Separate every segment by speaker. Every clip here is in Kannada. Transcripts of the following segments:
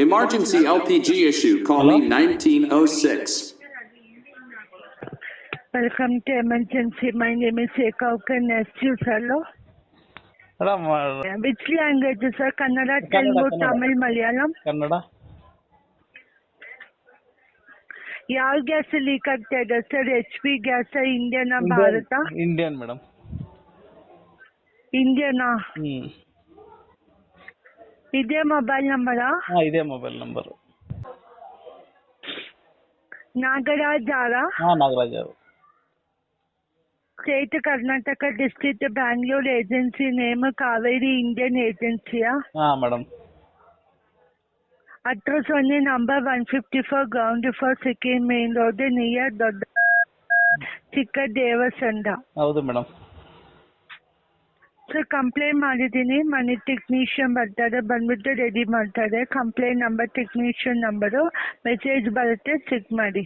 Speaker 1: Emergency LPG issue. Call me 1906.
Speaker 2: Welcome to emergency. My name is Ekha. Can I ask you, hello?
Speaker 3: Madam
Speaker 2: Which language, sir? Kannada,
Speaker 3: Kannada,
Speaker 2: Telugu,
Speaker 3: Kannada.
Speaker 2: Tamil, Malayalam?
Speaker 3: Kannada
Speaker 2: ಯಾವ ಗ್ಯಾಸ್ ಲೀಕ್ ಆಗ್ತಾ ಇದೆ ಸರ್? ಎಚ್ ಪಿ ಗ್ಯಾಸ್, ಇಂಡಿಯನಾ, ಭಾರತ?
Speaker 3: Indian madam.
Speaker 2: ಇಂಡಿಯನಾ? ಇದೇ ಮೊಬೈಲ್ ನಂಬರಾ?
Speaker 3: ಹಾಂ ಇದೇ ಮೊಬೈಲ್ ನಂಬರು.
Speaker 2: ನಾಗರಾಜ್ ಅವರಾ?
Speaker 3: ಹಾಂ ನಾಗರಾಜ್ ಅವರು.
Speaker 2: State Karnataka, district Bangalore, agency name Kaveri Indian ಏಜೆನ್ಸಿಯಾ?
Speaker 3: ಹಾಂ ಮೇಡಮ್.
Speaker 2: ಅಡ್ರೆಸ್ ಒಂದೇ number 154 ground floor Sikkim main road near ದೊಡ್ಡ ಚಿಕ್ಕ ದೇವಸಂದ.
Speaker 3: ಹೌದು ಮೇಡಮ್.
Speaker 2: ಸರ್ ಕಂಪ್ಲೇಂಟ್ ಮಾಡಿದ್ದೀನಿ. ಮನೆ ಟೆಕ್ನಿಷಿಯನ್ ಬರ್ತಾರೆ, ಬಂದ್ಬಿಟ್ಟು ರೆಡಿ ಮಾಡ್ತಾರೆ. Complaint number, technician number message ಬರುತ್ತೆ, ಚೆಕ್ ಮಾಡಿ.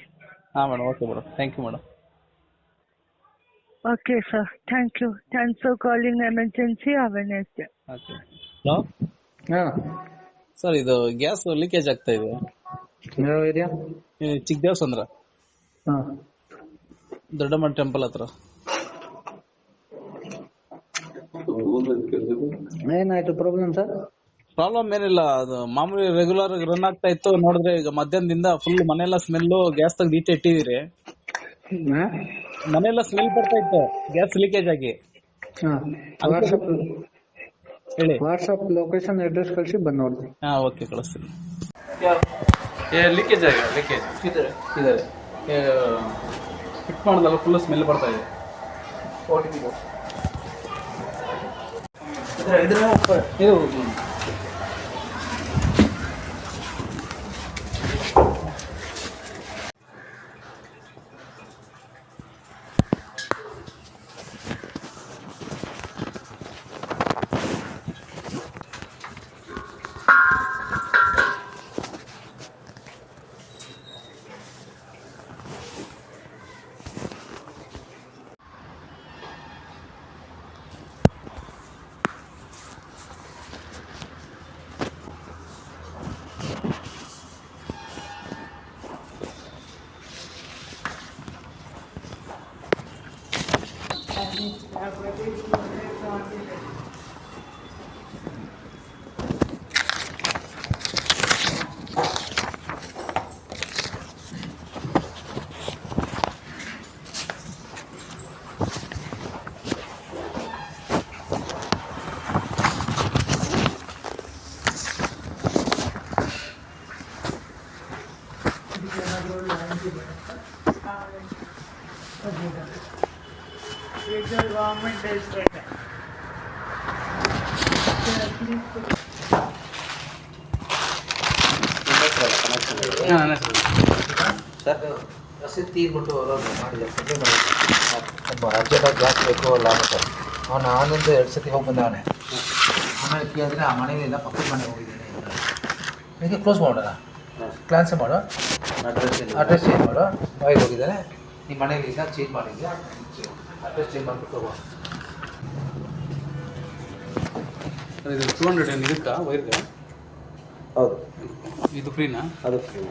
Speaker 3: ಹಾಂ madam. Okay madam. Thank you madam.
Speaker 2: Okay sir, thank you. Thanks for calling emergency awareness.
Speaker 3: Okay. Hello.
Speaker 4: ಹಾಂ
Speaker 3: ಸರ್ ಇದು ಗ್ಯಾಸ್ ಲೀಕೇಜ್ ಆಗ್ತಾ ಇದೆ.
Speaker 4: ಯಾವ ಏರಿಯಾ?
Speaker 3: ಚಿಕ್ಕ ದೇವಸಂದ್ರ,
Speaker 4: ಹಾಂ
Speaker 3: ದೊಡ್ಡಮ್ಮನ ಟೆಂಪಲ್ ಹತ್ರ.
Speaker 4: ಏನಾಯ್ತು ಪ್ರಾಬ್ಲಮ್ ಸರ್?
Speaker 3: ಪ್ರಾಬ್ಲಮ್ ಏನಿಲ್ಲ, ಅದು ಮಾಮೂಲಿ ರೆಗ್ಯುಲರ್ ರನ್ ಆಗ್ತಾ ಇತ್ತು. ನೋಡಿದ್ರೆ ಈಗ ಮಧ್ಯಾಹ್ನದಿಂದ ಫುಲ್ ಮನೆಯೆಲ್ಲ ಸ್ಮೆಲ್ಲು. ಗ್ಯಾಸ್ ತೆಗ್ದು ಈಚೆ ಇಟ್ಟಿದ್ದೀರಿ, ಮನೆಯೆಲ್ಲ ಸ್ಮೆಲ್ ಬರ್ತಾ ಇತ್ತು ಗ್ಯಾಸ್ ಲೀಕೇಜ್ ಆಗಿ. ಹೇಳಿ.
Speaker 4: ವಾಟ್ಸಪ್ ಲೊಕೇಶನ್ ಅಡ್ರೆಸ್ ಕಳಿಸಿ ಬಂದು ನೋಡ್ತೀನಿ.
Speaker 3: ಹಾಂ ಓಕೆ ಕಳಿಸ್ತೀನಿ. ಲೀಕೇಜ್ ಆಗಿದೆ, ಲೀಕೇಜ್ ಇದೆ. ಫಿಟ್ ಮಾಡಿದಾಗ ಫುಲ್ ಸ್ಮೆಲ್ ಬರ್ತಾ ಇದೆ. ಇದು
Speaker 5: ಸರ್ ರಸೀದ್ ತೀರ್ಬಿಟ್ಟು ಮಾಡಿದೆ. ಒಬ್ಬ ಅರ್ಜೆಂಟಾಗಿ ಗ್ಯಾಸ್ ಬೇಕು ಅಲ್ಲ ಸರ್. ಅವನು ಆನಂದ 2 ಸತಿ ಹೋಗಿ ಬಂದವನೇ. ಆಮೇಲೆ ಕೇಳಿದ್ರೆ ಆ ಮನೆಯಲ್ಲಿಲ್ಲ, ಪಕ್ಕದ ಮನೆಗೆ ಹೋಗಿದ್ದೀನಿ. ಇದಕ್ಕೆ ಕ್ಲೋಸ್ ಮಾಡೋಣ, ಕ್ಲಾನ್ಸಲ್ ಮಾಡು, ಅಡ್ರೆಸ್ ಚೇಂಜ್ ಮಾಡು. ಬಾಯಿಗೆ ಹೋಗಿದ್ದಾನೆ, ನಿಮ್ಮ ಮನೇಲಿ ಇಲ್ಲ, ಚೇಂಜ್ ಮಾಡಿದ್ಯಾ, ಅಡ್ರೆಸ್ ಚೇಂಜ್ ಮಾಡಿಬಿಟ್ಟು ಹೋಗೋ.
Speaker 3: ಇದು 200 ಇದಕ್ಕೆ ವೈರ್ಗೆ.
Speaker 5: ಹೌದು,
Speaker 3: ಇದು ಫ್ರೀನಾ?
Speaker 5: ಅದು ಫ್ರೀ.